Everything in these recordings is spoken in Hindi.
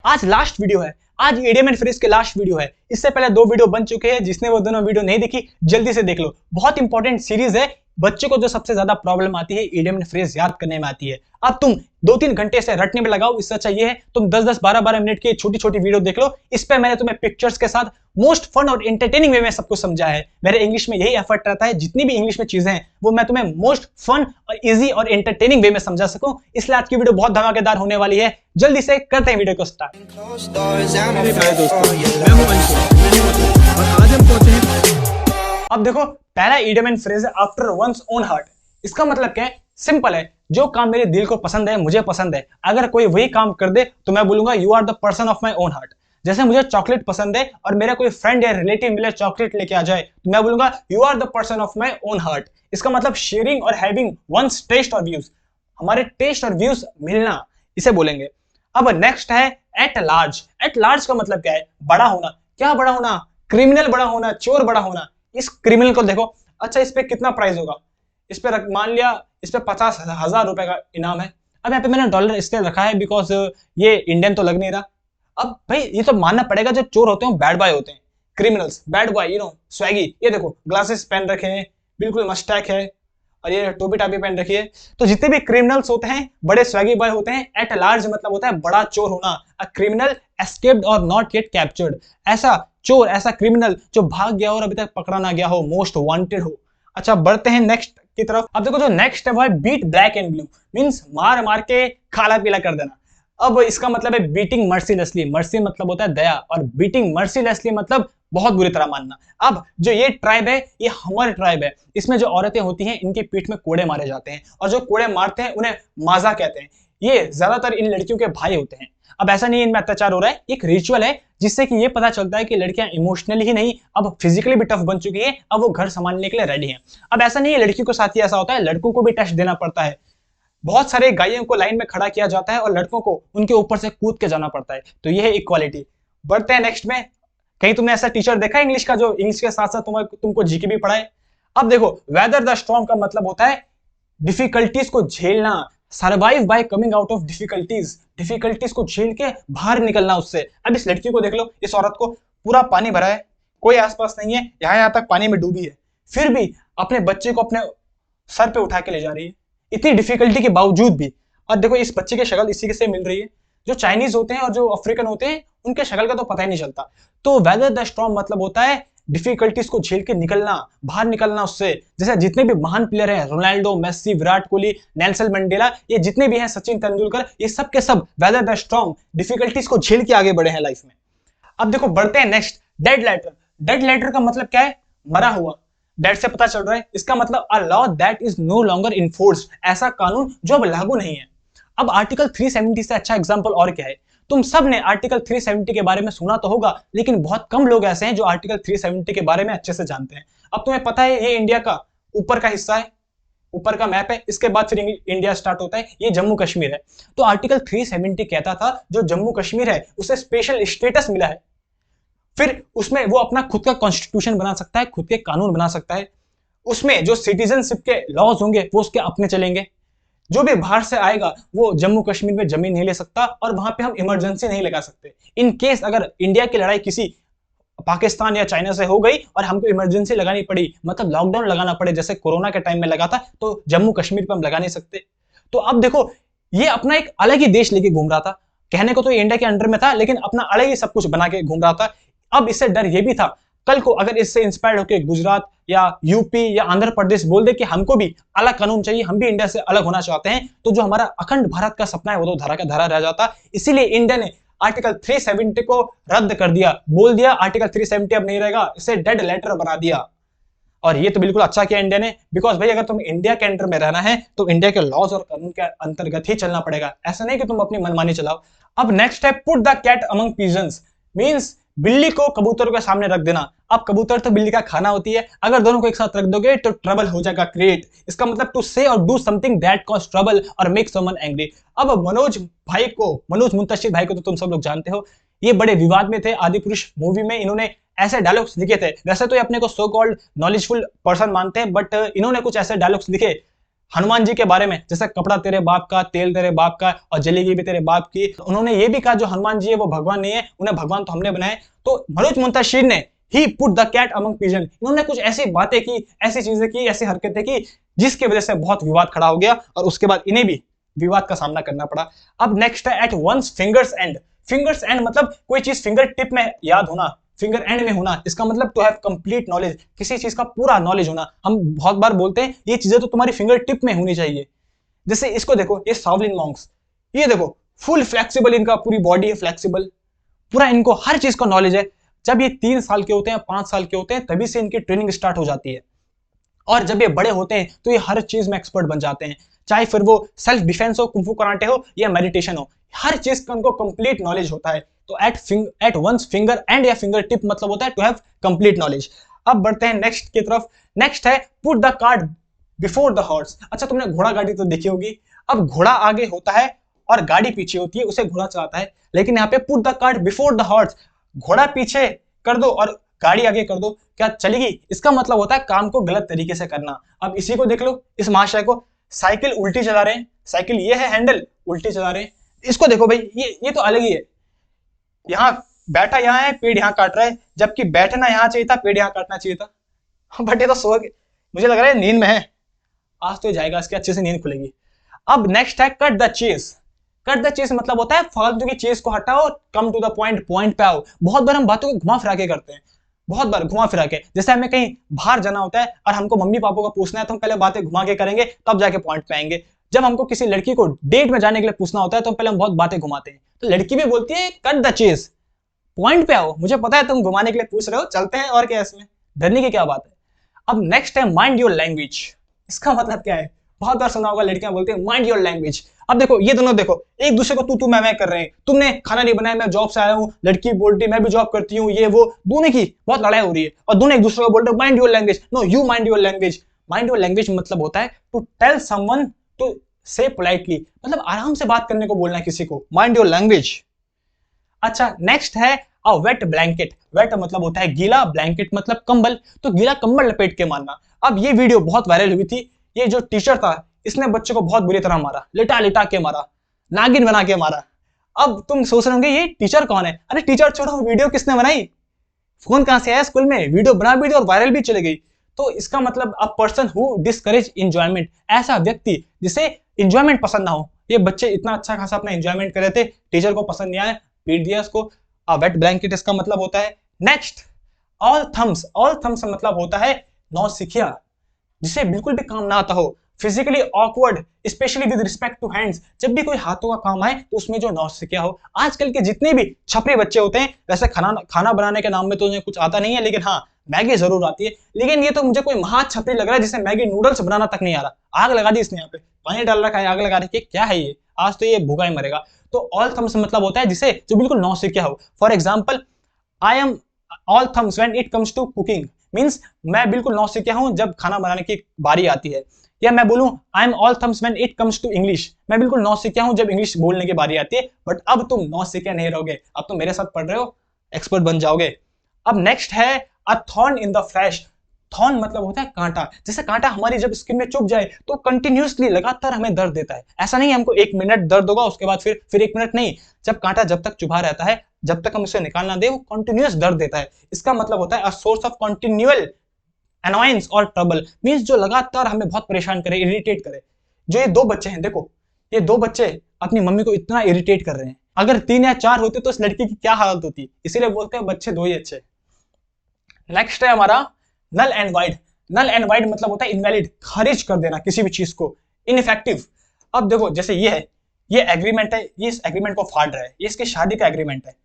आज लास्ट वीडियो है, आज इडियम एंड फ्रेज के लास्ट वीडियो है। इससे पहले 2 वीडियो बन चुके हैं, जिसने वो दोनों वीडियो नहीं देखी जल्दी से देख लो। बहुत इंपॉर्टेंट सीरीज है, बच्चों को जो सबसे ज्यादा प्रॉब्लम आती है इडियम एंड फ्रेज याद करने में आती है। अब तुम 2-3 घंटे से रटने में लगाओ, इससे अच्छा ये है तुम 10-10 12-12 मिनट की छोटी छोटी वीडियो देख लो। इस पे मैंने तुम्हें पिक्चर्स के साथ मोस्ट फन और एंटरटेनिंग वे में सब कुछ समझाया है। मेरे इंग्लिश में यही एफर्ट रहता है, जितनी भी इंग्लिश में चीजें हैं वो मैं तुम्हें मोस्ट फन और इजी और एंटरटेनिंग वे में समझा सकूं। इसलिए आज की वीडियो बहुत धमाकेदार होने वाली है। जल्दी से करते हैं वीडियो को स्टार्ट। अब देखो, पहला इडियम एंड फ्रेज है आफ्टर वंस ओन हार्ट। इसका मतलब क्या है? सिंपल है, जो काम मेरे दिल को पसंद है, मुझे पसंद है, अगर कोई वही काम कर दे तो मैं बोलूंगा you are the person of my own heart. जैसे मुझे चॉकलेट पसंद है और मेरा कोई फ्रेंड या रिलेटिव मिले चॉकलेट लेके आ जाए तो मैं बोलूंगा you are the person of my own heart. इसका मतलब शेयरिंग और हैविंग वंस टेस्ट और व्यूज, हमारे टेस्ट और व्यूज मिलना, इसे बोलेंगे। अब नेक्स्ट है एट लार्ज। एट लार्ज का मतलब क्या है? बड़ा होना। क्या बड़ा होना? क्रिमिनल बड़ा होना, चोर बड़ा होना। इस क्रिमिनल को देखो, अच्छा इस पे कितना प्राइस होगा? इस पे मान लिया इस पे 50,000 रुपए का इनाम है। अब यहाँ पे मैंने डॉलर इसलिए रखा है बिकॉज ये इंडियन तो लग नहीं रहा। अब भाई ये तो मानना पड़ेगा, जो चोर होते हैं बैड बॉय होते हैं, क्रिमिनल्स बैड बॉय, स्वैगी। ये देखो ग्लासेस पहन रखे हैं, बिल्कुल मस्टैक है और ये टोपी टापी पहन रखी है। तो जितने भी क्रिमिनल्स होते हैं बड़े स्वैगी बॉय होते हैं। एट लार्ज मतलब होता है बड़ा चोर होना। अ क्रिमिनल एस्केप्ड और नॉट येट कैप्चर्ड, ऐसा चोर, ऐसा क्रिमिनल जो भाग गया और अभी तक पकड़ा ना गया हो, मोस्ट वांटेड हो। अच्छा बढ़ते हैं नेक्स्ट की तरफ। अब देखो जो नेक्स्ट है वो है beat black and blue, means मार मार के काला पीला कर देना। अब इसका मतलब है बीटिंग मर्सीलेसली। मर्सी मतलब होता है दया और बीटिंग मर्सीलेसली मतलब बहुत बुरी तरह मानना। अब जो ये ट्राइब है, ये हमारे ट्राइब है। इसमें जो औरतें होती हैं इनकी पीठ में कोड़े मारे जाते हैं और जो कोड़े मारते हैं उन्हें माजा कहते हैं। ये ज्यादातर इन लड़कियों के भाई होते हैं। अब ऐसा नहीं इनमें अत्याचार हो रहा है, एक रिचुअल है जिससे कि ये पता चलता है कि लड़कियां इमोशनली ही नहीं अब फिजिकली भी टफ बन चुकी है, अब वो घर संभालने के लिए रेडी हैं। अब ऐसा नहीं है लड़कियों के साथ ही ऐसा होता है, लड़कों को भी टेस्ट देना पड़ता है। बहुत सारे गायों को लाइन में खड़ा किया जाता है और लड़कों को उनके ऊपर से कूद के जाना पड़ता है। तो ये है इक्वालिटी। बढ़ते हैं नेक्स्ट में। कहीं तुमने ऐसा टीचर देखा इंग्लिश का जो इंग्लिश के साथ साथ तुमको जीके भी पढ़ाए? अब देखो वेदर द स्टॉर्म का मतलब होता है डिफिकल्टीज को झेलना, survive bye coming out of difficulties. Difficulties को झेल के बाहर निकलना उससे। अब इस लड़की को देख लो, इस औरत को पूरा पानी भरा है, कोई आसपास नहीं है, यहां तक पानी में डूबी है, फिर भी अपने बच्चे को अपने सर पे उठा के ले जा रही है, इतनी डिफिकल्टी के बावजूद भी। और देखो इस बच्चे की शक्ल इसी से मिल रही है। जो चाइनीज होते हैं और जो अफ्रीकन होते हैं उनके शक्ल का तो पता ही नहीं चलता। तो वेदर द स्टॉर्म मतलब होता है डिफिकल्टीज को झेल के निकलना, बाहर निकलना उससे। जैसे जितने भी महान प्लेयर हैं, Ronaldo, Messi, Virat Kohli, Nelson Mandela, ये जितने भी हैं, सचिन तेंदुलकर, ये सब के सब वेदर द स्टॉर्म डिफिकल्टीज को झेल के आगे बढ़े हैं लाइफ में। अब देखो बढ़ते हैं next, dead letter. Dead letter का मतलब क्या है? मरा हुआ। डेड से पता चल रहा है, इसका मतलब a law that is no longer enforced, ऐसा कानून जो अब लागू नहीं है। अब आर्टिकल 370 से अच्छा एग्जांपल और क्या है? तुम सब ने आर्टिकल 370 के बारे में सुना तो होगा, लेकिन बहुत कम लोग ऐसे हैं जो आर्टिकल 370 के बारे में अच्छे से जानते हैं। अब तुम्हें पता है ये इंडिया का ऊपर का हिस्सा है, ऊपर का मैप है, इसके बाद फिर इंडिया स्टार्ट होता है, ये जम्मू कश्मीर है। तो आर्टिकल 370 कहता था जो जम्मू कश्मीर है उसे स्पेशल स्टेटस मिला है, फिर उसमें वो अपना खुद का कॉन्स्टिट्यूशन बना सकता है, खुद के कानून बना सकता है। उसमें जो सिटीजनशिप के लॉज होंगे वो उसके अपने चलेंगे। जो भी बाहर से आएगा वो जम्मू कश्मीर में जमीन नहीं ले सकता और वहां पे हम इमरजेंसी नहीं लगा सकते। इन केस अगर इंडिया की लड़ाई किसी पाकिस्तान या चाइना से हो गई और हमको इमरजेंसी लगानी पड़ी, मतलब लॉकडाउन लगाना पड़े जैसे कोरोना के टाइम में लगा था, तो जम्मू कश्मीर पे हम लगा नहीं सकते। तो अब देखो ये अपना एक अलग ही देश लेके घूम रहा था। कहने को तो इंडिया के अंडर में था, लेकिन अपना अलग ही सब कुछ बना के घूम रहा था। अब इससे डर ये भी था कल को अगर इससे इंस्पायर्ड होकर गुजरात या यूपी या आंध्र प्रदेश बोल दे कि हमको भी अलग कानून चाहिए, हम भी इंडिया से अलग होना चाहते हैं, तो जो हमारा अखंड भारत का सपना है वो तो धरा का धरा रह जाता। इसीलिए इंडिया ने आर्टिकल 370 को रद्द कर दिया, बोल दिया आर्टिकल 370 अब नहीं रहेगा, इसे डेड लेटर बना दिया। और ये तो बिल्कुल अच्छा किया इंडिया ने, बिकॉज भाई अगर तुम इंडिया के अंडर में रहना है तो इंडिया के लॉज और कानून के अंतर्गत ही चलना पड़ेगा, ऐसा नहीं कि तुम अपनी मनमानी चलाओ। अब नेक्स्ट है put the cat among pigeons, means बिल्ली को कबूतरों के सामने रख देना। अब कबूतर तो बिल्ली का खाना होती है, अगर दोनों को एक साथ रख दोगे तो ट्रबल हो जाएगा क्रिएट। इसका मतलब टू से और do something that cause trouble और मेक समवन एंग्री। अब मनोज मुंतशिर भाई को तो तुम सब लोग जानते हो, ये बड़े विवाद में थे। आदि पुरुष मूवी में इन्होंने ऐसे डायलॉग्स लिखे थे, वैसे तो ये अपने को सो कॉल्ड नॉलेजफुल पर्सन मानते हैं, बट इन्होंने कुछ ऐसे डायलॉग्स लिखे हनुमान जी के बारे में, जैसे कपड़ा तेरे बाप का, तेल तेरे बाप का और जलेगी भी तेरे बाप की, उन्होंने ये भी कहा जो हनुमान जी है वो भगवान नहीं है, उन्हें भगवान तो हमने बनाए। तो भरूच मुंतशिर ने ही put the cat among pigeon, इन्होंने कुछ ऐसी बातें की, ऐसी चीजें की, ऐसी हरकतें की जिसकी वजह से बहुत विवाद खड़ा हो गया और उसके बाद इन्हें भी विवाद का सामना करना पड़ा। अब नेक्स्ट है at one's fingers end. Fingers end मतलब कोई चीज फिंगर टिप में याद होना, फिंगर एंड में होना, इसका मतलब टू हैव कंप्लीट नॉलेज, किसी चीज का पूरा नॉलेज होना। हम बहुत बार बोलते हैं ये चीजें तो तुम्हारी फिंगर टिप में होनी चाहिए। जैसे इसको देखो, ये शाओलिन मॉन्क्स, ये देखो फुल फ्लेक्सिबल, इनका पूरी बॉडी है फ्लेक्सिबल, पूरा इनको हर चीज का नॉलेज है। जब ये 3 साल के होते हैं, 5 साल के होते हैं, तभी से इनकी ट्रेनिंग स्टार्ट हो जाती है और जब ये बड़े होते हैं तो ये हर चीज में एक्सपर्ट बन जाते हैं, चाहे फिर वो सेल्फ डिफेंस हो, कुंफू कराटे हो या मेडिटेशन हो, हर चीज का उनको कंप्लीट नॉलेज होता है। तो एट वंस फिंगर एंड या फिंगर टिप मतलब होता है टू हैव कंप्लीट नॉलेज। अब बढ़ते हैं नेक्स्ट की तरफ। नेक्स्ट है put the cart before the horse. अच्छा, तुमने घोड़ा गाड़ी तो देखी होगी। अब घोड़ा आगे होता है और गाड़ी पीछे होती है, उसे घोड़ा चलाता है, लेकिन यहाँ पे put the cart before the horse, घोड़ा पीछे कर दो और गाड़ी आगे कर दो, क्या चलेगी? इसका मतलब होता है काम को गलत तरीके से करना। अब इसी को देख लो, इस महाशय को, साइकिल उल्टी चला रहे हैं, साइकिल ये है हैंडल, उल्टी चला रहे हैं। इसको देखो भाई, ये तो अलग ही है, यहाँ बैठा यहाँ है, पेड़ यहाँ काट रहा है, जबकि बैठना यहाँ चाहिए था, पेड़ यहाँ काटना चाहिए था। बट ये तो सो गए, मुझे लग रहा है नींद में है, आज तो जाएगा, इसके अच्छे से नींद खुलेगी। अब नेक्स्ट है cut the chase. Cut the chase मतलब होता है फालतू की चेस को हटाओ, come to the point, point पे आओ। बहुत बार हम बातों को घुमा फिरा के करते हैं, बहुत बार घुमा फिरा के, जैसे हमें कहीं बाहर जाना होता है और हमको मम्मी पापा को पूछना है तो हम पहले बातें घुमा के करेंगे, तब जाके पॉइंट पे आएंगे। जब हमको किसी लड़की को डेट में जाने के लिए पूछना होता है तो पहले हम बहुत बातें घुमाते हैं, तो लड़की भी बोलती है कट द चेस, पॉइंट पे आओ, मुझे पता है तुम घुमाने के लिए पूछ रहे हो, चलते हैं, और क्या इसमें डरने की क्या बात है। अब नेक्स्ट है माइंड योर लैंग्वेज। इसका मतलब क्या है? बहुत बार सुना होगा, लड़कियां बोलती हैं माइंड योर लैंग्वेज। अब देखो, ये दोनों देखो एक दूसरे को तू मैं कर रहे हैं, तुमने खाना नहीं बनाया, मैं जॉब से आया हूँ, लड़की बोलती मैं भी जॉब करती हूँ, ये वो, दोनों की बहुत लड़ाई हो रही है और दोनों एक दूसरे को बोल रहे mind your language. No, you mind your language. Mind your language मतलब होता है to tell someone to say politely, मतलब आराम से बात करने को बोलना है किसी को, माइंड योर लैंग्वेज। अच्छा, नेक्स्ट है अ वेट ब्लैंकेट। वेट मतलब होता है गीला, ब्लैंकेट मतलब कंबल, तो गीला कंबल लपेट के मारना। अब ये वीडियो बहुत वायरल हुई थी, ये जो टीचर था इसने बच्चे को बहुत बुरी तरह मारा, लिटा लिटा के मारा, नागिन बना के मारा। अब तुम सोच रहे होंगे ये टीचर कौन है? अरे टीचर छोड़ो, वीडियो किसने बनाई, फोन कहां से आया स्कूल में, वीडियो बना भी दी और वायरल भी चली गई। तो इसका मतलब a person who discourage enjoyment, ऐसा व्यक्ति जिसे एंजॉयमेंट पसंद ना हो। ये बच्चे इतना अच्छा खासा अपना एंजॉयमेंट कर रहे थे, टीचर को पसंद नहीं आया, पीट दिया उसको। वेट ब्लैंकेट इसका मतलब होता है। Next, all thumbs. All thumbs मतलब होता है नौसिखिया, जिसे बिल्कुल भी काम ना आता हो, physically awkward, specially with respect to hands. जब भी कोई हाथों का काम आए तो उसमें जो नौसिखिया हो। आजकल के जितने भी छपरी बच्चे होते हैं, वैसे खाना बनाने के नाम में तो उन्हें कुछ आता नहीं है, लेकिन हाँ मैगी जरूर आती है। लेकिन ये तो मुझे कोई महा छपरी लग रहा है जिसे मैगी नूडल्स बनाना तक नहीं आ रहा। आग लगा दी इसने, यहाँ पे पानी डाल रखा है, आग लगा रखी है, क्या है ये, आज तो ये भूखा ही मरेगा। तो ऑल थम्स मतलब होता है जिसे जो बिल्कुल नौसिखिया हो। For example, I am all thumbs when it comes to cooking, means मैं बिल्कुल नौसिखिया हूं जब खाना बनाने की बारी आती है। या मैं बोलूं I am all thumbs when it comes to English, मैं बिल्कुल नौसिखिया हूं जब इंग्लिश बोलने की बारी आती है। बट अब तुम नौसिखिया नहीं रहोगे, अब तुम मेरे साथ पढ़ रहे हो, एक्सपर्ट बन जाओगे। अब नेक्स्ट है अ thorn in the flash. Thorn मतलब होता है कांटा। जैसे कांटा हमारी जब स्किन में चुभ जाए तो कंटिन्यूअसली लगातार हमें दर्द देता है। ऐसा नहीं है हमको 1 मिनट दर्द होगा उसके बाद फिर 1 मिनट नहीं, जब कांटा जब तक चुभा रहता है, जब तक हम उसे निकालना दे, वो कंटिन्यूअस दर्द देता है। इसका मतलब होता है a source of continual annoyance और ट्रबल, मींस जो लगातार हमें बहुत परेशान करे, इरिटेट करे। जो ये 2 बच्चे हैं, देखो ये 2 बच्चे अपनी मम्मी को इतना इरिटेट कर रहे हैं, अगर 3 या 4 होते तो इस लड़की की क्या हालत होती, इसीलिए बोलते हैं बच्चे 2 ही अच्छे। नेक्स्ट है हमारा null and void. Null and void मतलब होता है इनवैलिड, खारिज कर देना किसी भी चीज को, इनइफेक्टिव। अब देखो जैसे ये है, ये एग्रीमेंट है, ये इस एग्रीमेंट को फाड़ रहा है, ये इसकी शादी का एग्रीमेंट है।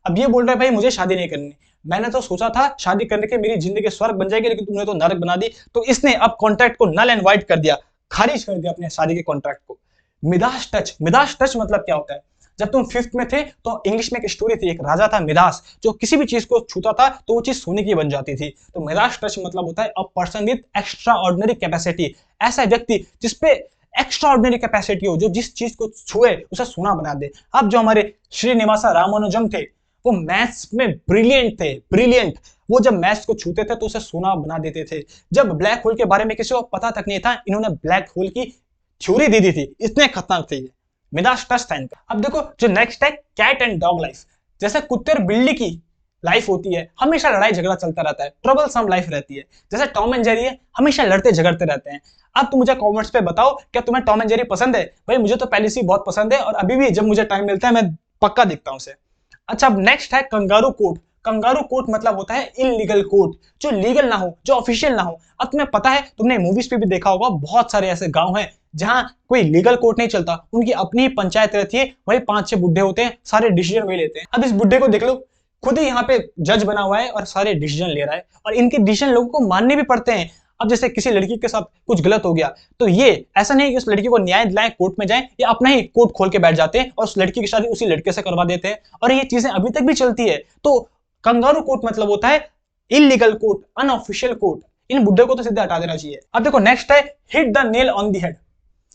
अब ये बोल रहा है भाई मुझे शादी नहीं करनी, मैंने तो सोचा था शादी करने के मेरी जिंदगी स्वर्ग बन जाएगी, लेकिन तुमने तो नरक बना दी। तो इसने अब कॉन्ट्रैक्ट को नल एंड वाइड कर दिया, खारिज कर दिया अपने शादी के कॉन्ट्रैक्ट को। Midas touch. मिदास टच मतलब क्या होता है? जब तुम 5th में थे तो इंग्लिश में एक स्टोरी थी, एक राजा था मिदास, जो किसी भी चीज को छूता था तो वो चीज सोने की बन जाती थी। तो मिदास टच मतलब होता है a person with extra ordinary capacity, ऐसा व्यक्ति जिसपे एक्स्ट्रा ऑर्डिनरी कैपेसिटी हो, जो जिस चीज को छुए उसे सोना बना दे। अब जो हमारे श्रीनिवासा रामानुजम थे, वो मैथ्स में ब्रिलियंट थे, ब्रिलियंट। वो जब मैथ्स को छूते थे तो उसे सोना बना देते थे। जब ब्लैक होल के बारे में किसी को पता तक नहीं था, इन्होंने ब्लैक होल की थ्योरी दे दी थी। इतने खतरनाक थे ये, मिडास टच था इनका। अब देखो जो नेक्स्ट है कैट एंड डॉग लाइफ। जैसे कुत्ते और बिल्ली की लाइफ होती है, हमेशा लड़ाई झगड़ा चलता रहता है, ट्रबल सम लाइफ रहती है। जैसे टॉम एंड जेरी है, हमेशा लड़ते झगड़ते रहते हैं। अब तुम मुझे कमेंट्स पे बताओ, क्या तुम्हें टॉम एंड जेरी पसंद है? भाई मुझे तो पहले से बहुत पसंद है और अभी भी जब मुझे टाइम मिलता है मैं पक्का देखता हूं उसे। अच्छा, अब नेक्स्ट है कंगारू कोर्ट। कंगारू कोर्ट मतलब होता है इलीगल कोर्ट, जो लीगल ना हो, जो ऑफिशियल ना हो। अब तुम्हें पता है, तुमने मूवीज पे भी देखा होगा, बहुत सारे ऐसे गांव हैं जहां कोई लीगल कोर्ट नहीं चलता, उनकी अपनी ही पंचायत रहती है, वही 5-6 बुड्ढे होते हैं, सारे डिसीजन वही लेते हैं। अब इस बुड्ढे को देख लो, खुद ही यहाँ पे जज बना हुआ है और सारे डिसीजन ले रहा है, और इनके डिसीजन लोगों को मानने भी पड़ते हैं। अब जैसे किसी लड़की के साथ कुछ गलत हो गया, तो ये ऐसा नहीं कि उस लड़की को न्याय दिलाएं, कोर्ट में जाएं, या अपना ही कोर्ट खोल के बैठ जाते हैं और उस लड़की की शादी उसी लड़के से करवा देते हैं, और ये चीजें अभी तक भी चलती है। तो कंगारू कोर्ट मतलब होता है इलीगल कोर्ट, अनऑफिशियल कोर्ट। इन बुड्ढे को तो सीधे हटा देना चाहिए। अब देखो नेक्स्ट है hit the nail on the head.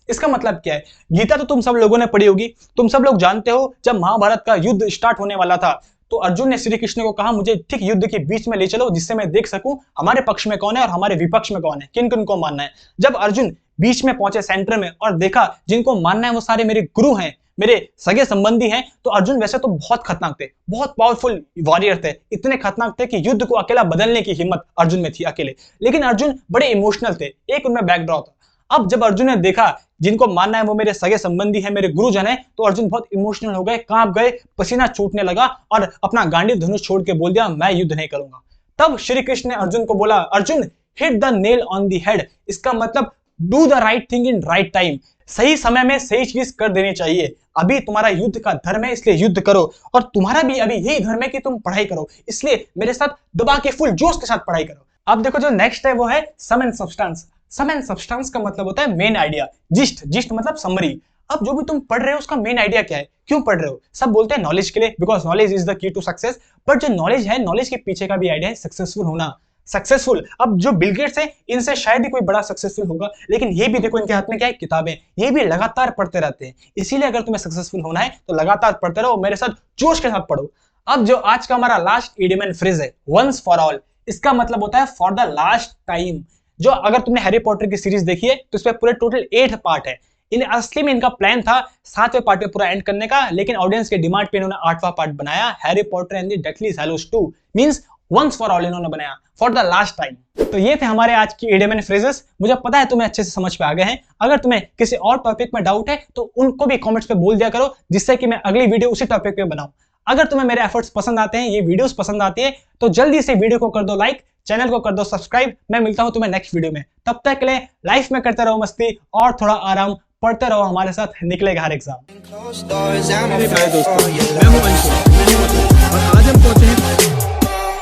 इसका मतलब क्या है? गीता तो तुम सब लोगों ने पढ़ी होगी, तुम सब लोग जानते हो जब महाभारत का युद्ध स्टार्ट होने वाला था, तो अर्जुन ने श्री कृष्ण को कहा मुझे ठीक युद्ध के बीच में ले चलो, जिससे मैं देख सकूं हमारे पक्ष में कौन है और हमारे विपक्ष में कौन है, किन किन को मानना है। जब अर्जुन बीच में पहुंचे सेंटर में और देखा जिनको मानना है वो सारे मेरे गुरु हैं, मेरे सगे संबंधी हैं, तो अर्जुन वैसे तो बहुत खतरनाक थे, बहुत पावरफुल वॉरियर थे, इतने खतरनाक थे कि युद्ध को अकेला बदलने की हिम्मत अर्जुन में थी अकेले। लेकिन अर्जुन बड़े इमोशनल थे, एक उनमें बैकड्रॉप था। अब जब अर्जुन ने देखा जिनको मानना है वो मेरे सगे संबंधी है, मेरे गुरुजन है, तो अर्जुन बहुत इमोशनल हो गए, कांप गए, पसीना छूटने लगा और अपना गांडीव धनुष छोड़ के बोल दिया मैं युद्ध नहीं करूंगा। तब श्री कृष्ण ने अर्जुन को बोला, Arjun hit the nail on the head. इसका मतलब do the right thing in right time. सही समय में सही चीज कर देनी चाहिए। अभी तुम्हारा युद्ध का धर्म है, इसलिए युद्ध करो, और तुम्हारा भी अभी यही धर्म है कि तुम पढ़ाई करो, इसलिए मेरे साथ दबा के फुल जोश के साथ पढ़ाई करो। अब देखो जो नेक्स्ट है वो है sum and substance. Sum and substance का मतलब होता है मेन आइडिया, जिस्ट, जिस्ट मतलब समरी। अब जो भी तुम पढ़ रहे हो उसका मेन आइडिया क्या है, क्यों पढ़ रहे हो? सब बोलते हैं नॉलेज के लिए, because knowledge is the key to success. But जो नॉलेज है, नॉलेज के पीछे का भी आइडिया है सक्सेसफुल होना, सक्सेसफुल। अब जो बिल गेट्स है इनसे शायद ही कोई बड़ा सक्सेसफुल होगा, लेकिन ये भी देखो इनके हाथ में क्या है, किताबें। ये भी लगातार पढ़ते रहते हैं, इसीलिए अगर तुम्हें सक्सेसफुल होना है तो लगातार पढ़ते रहो, मेरे साथ जोश के साथ पढ़ो। अब जो आज का हमारा लास्ट इडियम एंड फ्रेज है वंस फॉर ऑल, इसका मतलब होता है फॉर द लास्ट टाइम। जो अगर तुमने हैरी पॉटर की सीरीज देखी है तो इसमें पूरे टोटल 8 पार्ट है। इन असली में इनका प्लान था 7वें पार्ट में पूरा एंड करने का, लेकिन ऑडियंस के डिमांड पे इन्होंने 8वां पार्ट बनाया, Harry Potter and the Deathly Hallows 2, means once for all इन्होंने बनाया, फॉर द लास्ट टाइम। तो ये थे हमारे आज की इडियम एंड फ्रेजेस। मुझे पता है तुम्हें अच्छे से समझ पे आ गए हैं। अगर तुम्हें किसी और टॉपिक में डाउट है तो उनको भी कमेंट्स पे बोल दिया करो, जिससे कि मैं अगली वीडियो उसी टॉपिक पे बनाऊं। अगर तुम्हें मेरे एफर्ट्स पसंद आते हैं, ये वीडियोस पसंद आती है, तो जल्दी से वीडियो को कर दो लाइक, चैनल को कर दो सब्सक्राइब। मैं मिलता हूं तुम्हें नेक्स्ट वीडियो में, तब तक के लिए लाइफ में करते रहो मस्ती और थोड़ा आराम, पढ़ते रहो हमारे साथ, निकलेगा हर एग्जाम।